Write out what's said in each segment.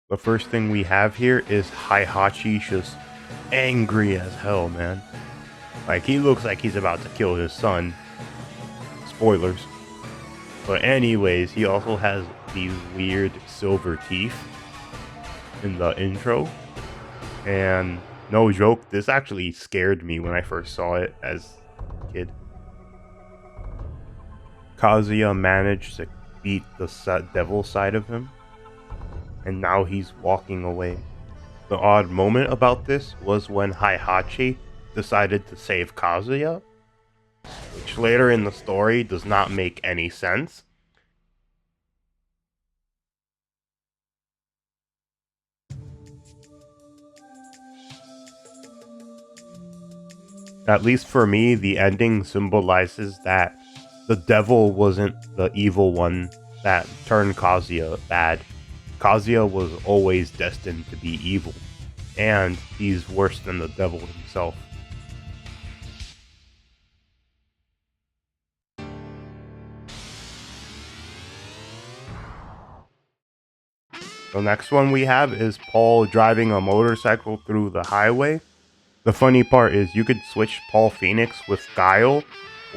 The first thing we have here is Heihachi just angry as hell, man. Like, he looks like he's about to kill his son. Spoilers. But anyways, he also has these weird silver teeth in the intro. And no joke, this actually scared me when I first saw it as a kid. Kazuya managed to beat the devil side of him, and now he's walking away. The odd moment about this was when Heihachi decided to save Kazuya, which later in the story does not make any sense. At least for me, the ending symbolizes that the devil wasn't the evil one that turned Kazuya bad. Kazuya was always destined to be evil, and he's worse than the devil himself. The next one we have is Paul driving a motorcycle through the highway. The funny part is you could switch Paul Phoenix with Guile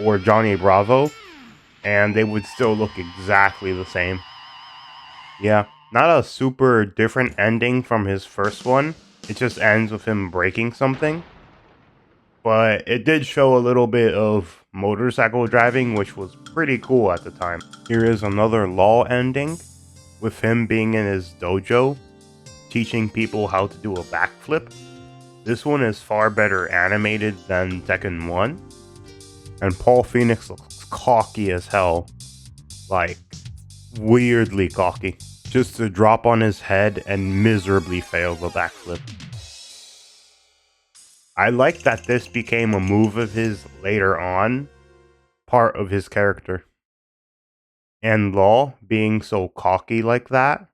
or Johnny Bravo, and they would still look exactly the same. Yeah, not a super different ending from his first one. It just ends with him breaking something. But it did show a little bit of motorcycle driving, which was pretty cool at the time. Here is another Law ending, with him being in his dojo, teaching people how to do a backflip. This one is far better animated than Tekken 1, and Paul Phoenix looks cocky as hell, like weirdly cocky, just to drop on his head and miserably fail the backflip. I like that this became a move of his later on, part of his character. And Law being so cocky like that,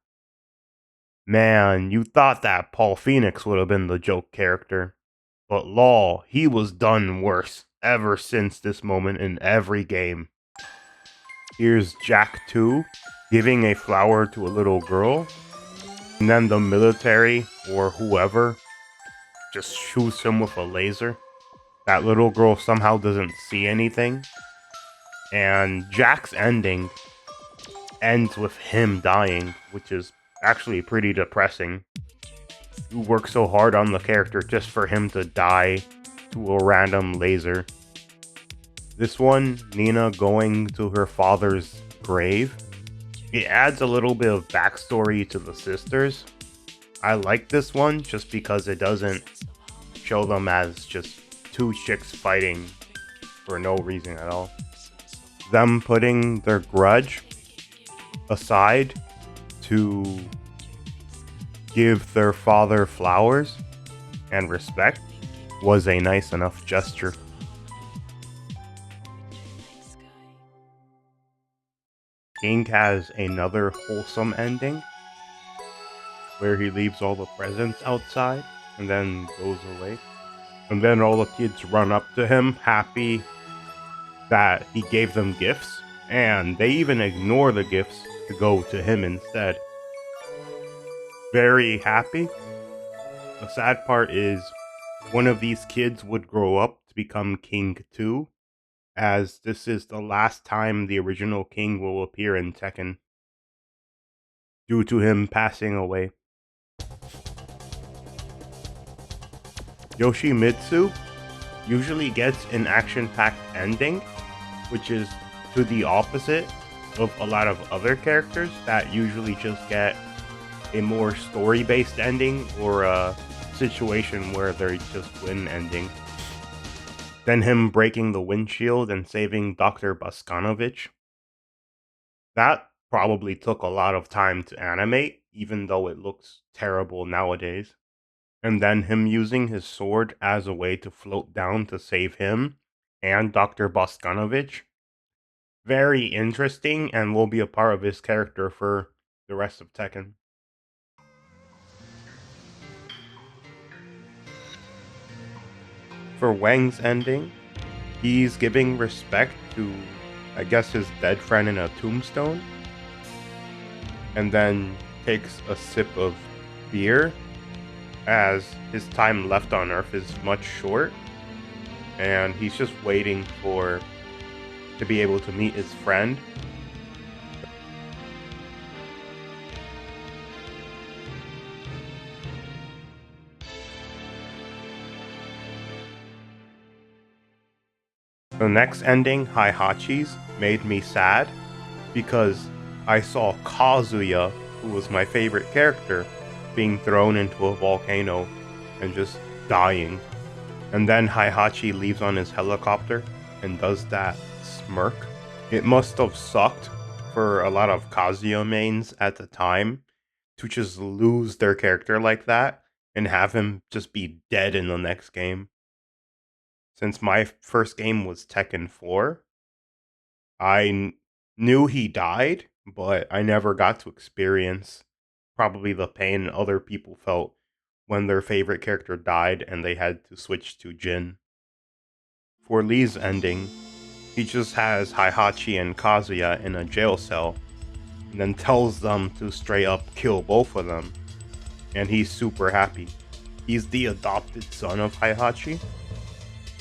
man, you thought that Paul Phoenix would have been the joke character. But Law, he was done worse ever since this moment in every game. Here's Jack 2 giving a flower to a little girl, and then the military or whoever just shoots him with a laser. That little girl somehow doesn't see anything, and Jack's ending ends with him dying, which is actually pretty depressing. You work so hard on the character just for him to die to a random laser. This one, Nina going to her father's grave, it adds a little bit of backstory to the sisters. I like this one just because it doesn't show them as just two chicks fighting for no reason at all. Them putting their grudge aside to give their father flowers and respect was a nice enough gesture. King has another wholesome ending where he leaves all the presents outside and then goes away. And then all the kids run up to him happy that he gave them gifts, and they even ignore the gifts to go to him instead. Very happy. The sad part is one of these kids would grow up to become King 2, as this is the last time the original king will appear in Tekken, due to him passing away. Yoshimitsu usually gets an action-packed ending, which is to the opposite of a lot of other characters that usually just get a more story-based ending or a situation where they just win ending. Then him breaking the windshield and saving Dr. Boskanovich. That probably took a lot of time to animate, even though it looks terrible nowadays. And then him using his sword as a way to float down to save him and Dr. Boskanovich. Very interesting and will be a part of his character for the rest of Tekken. For Wang's ending, he's giving respect to, I guess, his dead friend in a tombstone, and then takes a sip of fear, as his time left on Earth is much short, and he's just waiting for to be able to meet his friend. The next ending, Heihachi's, made me sad because I saw Kazuya, who was my favorite character, being thrown into a volcano and just dying. And then Heihachi leaves on his helicopter and does that smirk. It must have sucked for a lot of Kazuya mains at the time to just lose their character like that and have him just be dead in the next game. Since my first game was Tekken 4, knew he died, but I never got to experience probably the pain other people felt when their favorite character died and they had to switch to Jin. For Lee's ending, he just has Heihachi and Kazuya in a jail cell and then tells them to straight up kill both of them, and he's super happy. He's the adopted son of Heihachi,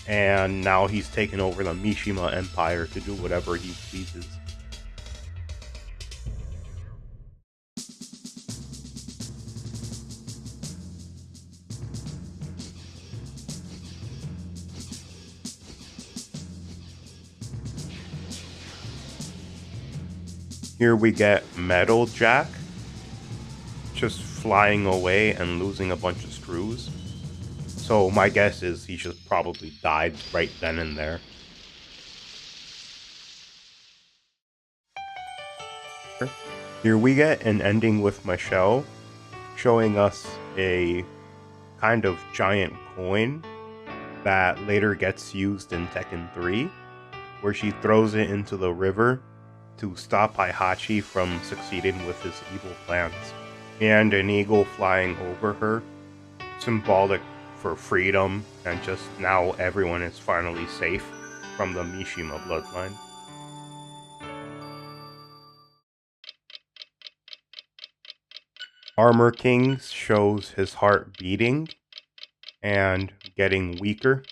and now he's taken over the Mishima Empire to do whatever he pleases. Here we get Metal Jack just flying away and losing a bunch of screws. So my guess is he just probably died right then and there. Here we get an ending with Michelle showing us a kind of giant coin that later gets used in Tekken 3, where she throws it into the river to stop Heihachi from succeeding with his evil plans. And an eagle flying over her, symbolic for freedom, and just now everyone is finally safe from the Mishima bloodline. Armor King shows his heart beating and getting weaker,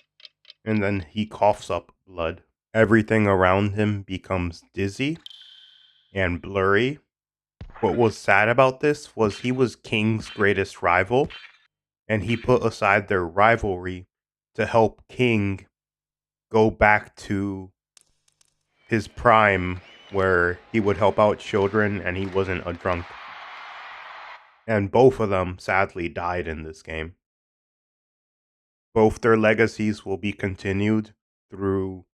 and then he coughs up blood. Everything around him becomes dizzy and blurry. What was sad about this was he was King's greatest rival, and he put aside their rivalry to help King go back to his prime where he would help out children and he wasn't a drunk. And both of them sadly died in this game. Both their legacies will be continued through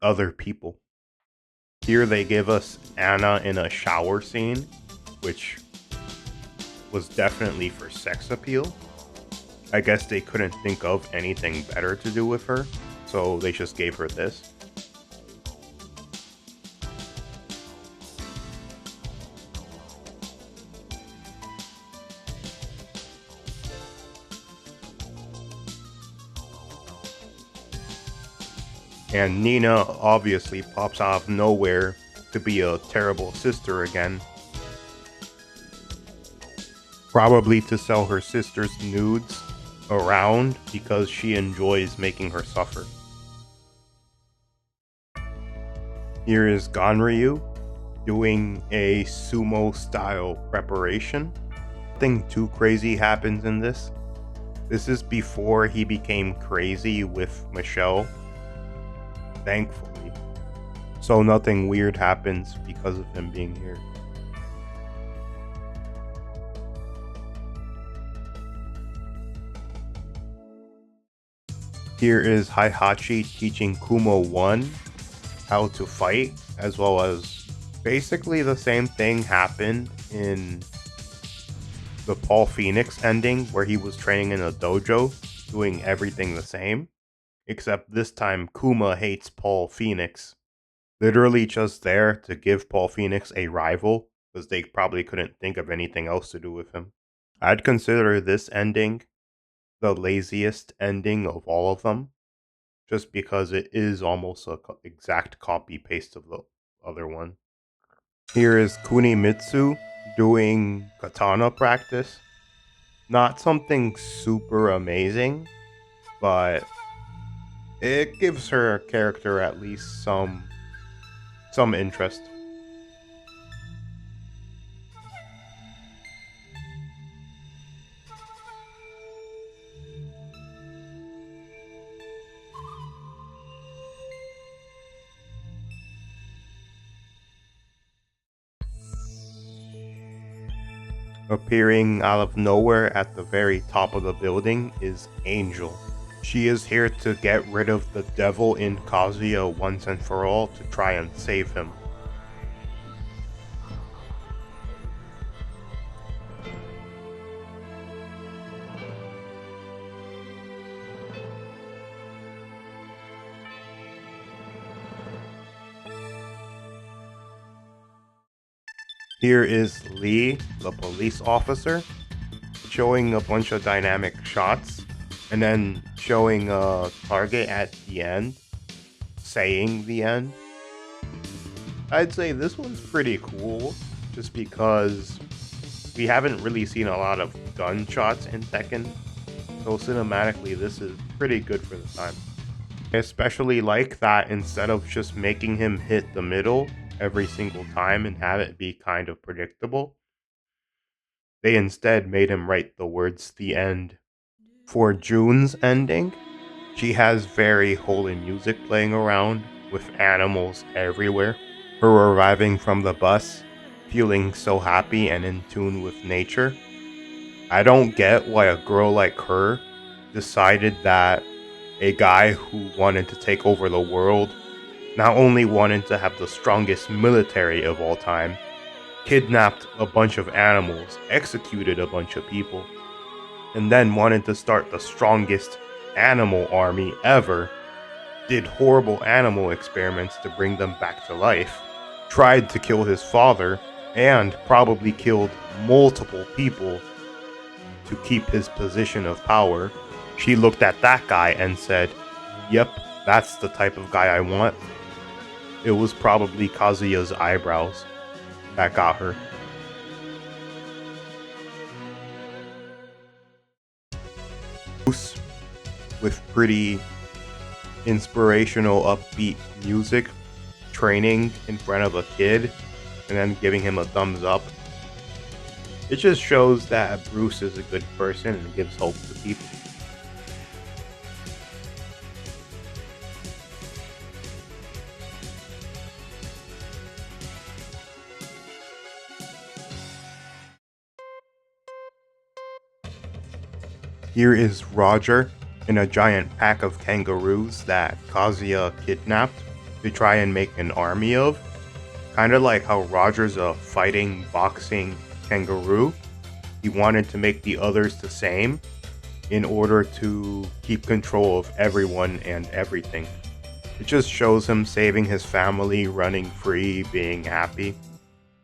other people. Here they give us Anna in a shower scene, which was definitely for sex appeal. I guess they couldn't think of anything better to do with her, so they just gave her this. And Nina obviously pops out of nowhere to be a terrible sister again. Probably to sell her sister's nudes around because she enjoys making her suffer. Here is Ganryu doing a sumo style preparation. Nothing too crazy happens in this. This is before he became crazy with Michelle, thankfully. So nothing weird happens because of him being here. Here is Heihachi teaching Kumo 1 how to fight, as well as basically the same thing happened in the Paul Phoenix ending where he was training in a dojo, doing everything the same. Except this time Kuma hates Paul Phoenix. Literally just there to give Paul Phoenix a rival, because they probably couldn't think of anything else to do with him. I'd consider this ending the laziest ending of all of them, just because it is almost a exact copy paste of the other one. Here is Kunimitsu doing katana practice. Not something super amazing, but it gives her character at least some interest. Appearing out of nowhere at the very top of the building is Angel. She is here to get rid of the devil in Kazuya once and for all to try and save him. Here is Lee, the police officer, showing a bunch of dynamic shots and then showing a target at the end, saying the end. I'd say this one's pretty cool just because we haven't really seen a lot of gunshots in Tekken, so cinematically this is pretty good for the time. I especially like that instead of just making him hit the middle every single time and have it be kind of predictable, they instead made him write the words "the end." For June's ending, she has very holy music playing around with animals everywhere. Her arriving from the bus, feeling so happy and in tune with nature. I don't get why a girl like her decided that a guy who wanted to take over the world not only wanted to have the strongest military of all time, kidnapped a bunch of animals, executed a bunch of people, and then wanted to start the strongest animal army ever, did horrible animal experiments to bring them back to life, tried to kill his father, and probably killed multiple people to keep his position of power. She looked at that guy and said, "Yep, that's the type of guy I want." It was probably Kazuya's eyebrows that got her. With pretty inspirational, upbeat music, training in front of a kid, and then giving him a thumbs up. It just shows that Bruce is a good person and gives hope to people. Here is Roger in a giant pack of kangaroos that Kazuya kidnapped to try and make an army of. Kind of like how Roger's a fighting, boxing kangaroo. He wanted to make the others the same in order to keep control of everyone and everything. It just shows him saving his family, running free, being happy.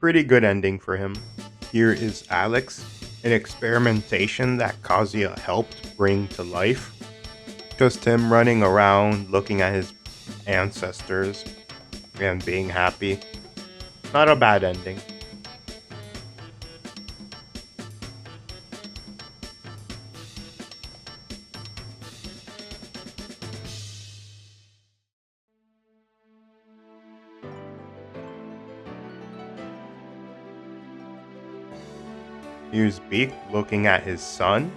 Pretty good ending for him. Here is Alex, an experimentation that Kazuya helped bring to life. Just him running around, looking at his ancestors, and being happy. Not a bad ending. Here's Beak looking at his son.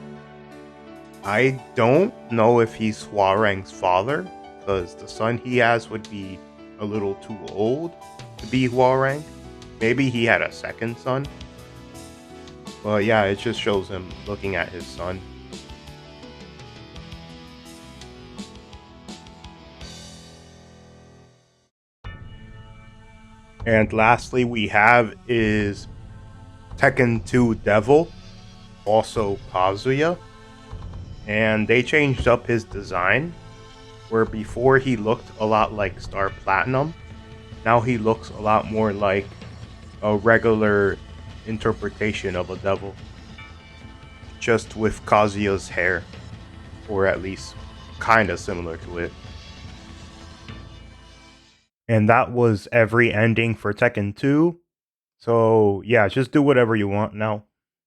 I don't know if he's Hwarang's father, because the son he has would be a little too old to be Hwarang. Maybe he had a second son. But yeah, it just shows him looking at his son. And lastly, we have is Tekken 2 Devil, also Kazuya. And they changed up his design, where before he looked a lot like Star Platinum, now he looks a lot more like a regular interpretation of a devil. Just with Kazuya's hair, or at least kinda similar to it. And that was every ending for Tekken 2. So, yeah, just do whatever you want now.